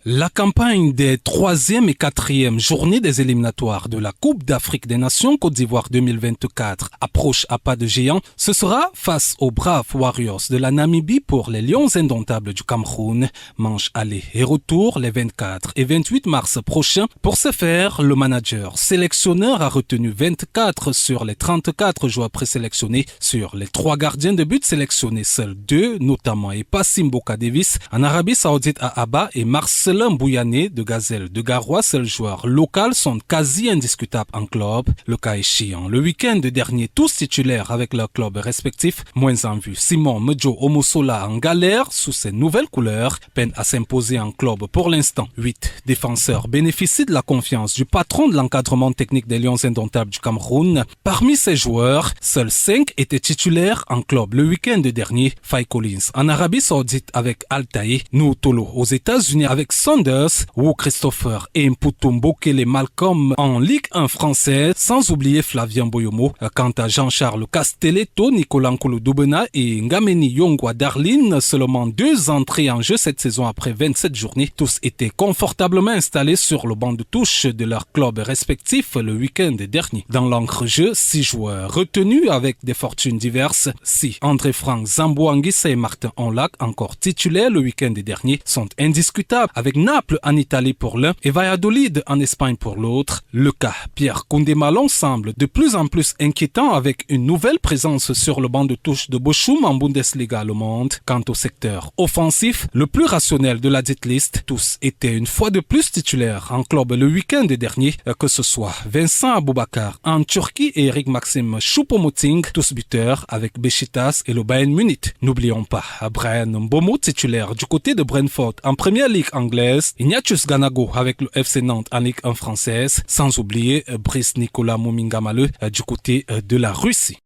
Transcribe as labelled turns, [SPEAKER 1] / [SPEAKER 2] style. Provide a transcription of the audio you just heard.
[SPEAKER 1] La campagne des 3e et 4e journées des éliminatoires de la Coupe d'Afrique des Nations Côte d'Ivoire 2024 approche à pas de géant. Ce sera face aux Braves Warriors de la Namibie pour les Lions indomptables du Cameroun. Manche aller et retour les 24 et 28 mars prochains. Pour ce faire, le manager sélectionneur a retenu 24 sur les 34 joueurs présélectionnés. Sur les 3 gardiens de but sélectionnés, seuls 2, notamment Epassim Boka Davis en Arabie Saoudite à Aba et Marcelin Bouyané de Gazelle de Garoua, seuls joueurs locaux sont quasi indiscutables en club. Le cas échéant, le week-end dernier, tous titulaires avec leurs clubs respectifs. Moins en vue, Simon Medjo Omosola en galère sous ses nouvelles couleurs, peine à s'imposer en club pour l'instant. 8 défenseurs bénéficient de la confiance du patron de l'encadrement technique des Lions indomptables du Cameroun. Parmi ces joueurs, seuls 5 étaient titulaires en club le week-end dernier. Faye Collins en Arabie Saoudite avec Altaï, Noutolo aux États-Unis avec Saunders, Wu Christopher et Mputum Bokele Malcolm en Ligue 1 française, sans oublier Flavien Boyomo. Quant à Jean-Charles Castelletto, Nicolas Nkolo Doubena et Ngameni Yongwa Darlin, seulement 2 entrées en jeu cette saison après 27 journées. Tous étaient confortablement installés sur le banc de touche de leurs clubs respectifs le week-end dernier. Dans l'encre-jeu, 6 joueurs retenus avec des fortunes diverses. Si André Franck, Zambo Anguissa et Martin Onlac, encore titulaires le week-end dernier, sont indiscutables avec Naples en Italie pour l'un et Valladolid en Espagne pour l'autre. Le cas Pierre Koundé-Malone semble de plus en plus inquiétant avec une nouvelle présence sur le banc de touche de Bochum en Bundesliga allemande. Quant au secteur offensif, le plus rationnel de la dite liste, tous étaient une fois de plus titulaires en club le week-end dernier, que ce soit Vincent Aboubakar en Turquie et Eric Maxime Choupo-Moting, tous buteurs avec Beşiktaş et le Bayern Munich. N'oublions pas Brian Mbeumo titulaire du côté de Brentford en première ligue anglaise, Ignatius Ganago avec le FC Nantes en Ligue 1 française, sans oublier Brice Nicolas Momingamale du côté de la Russie.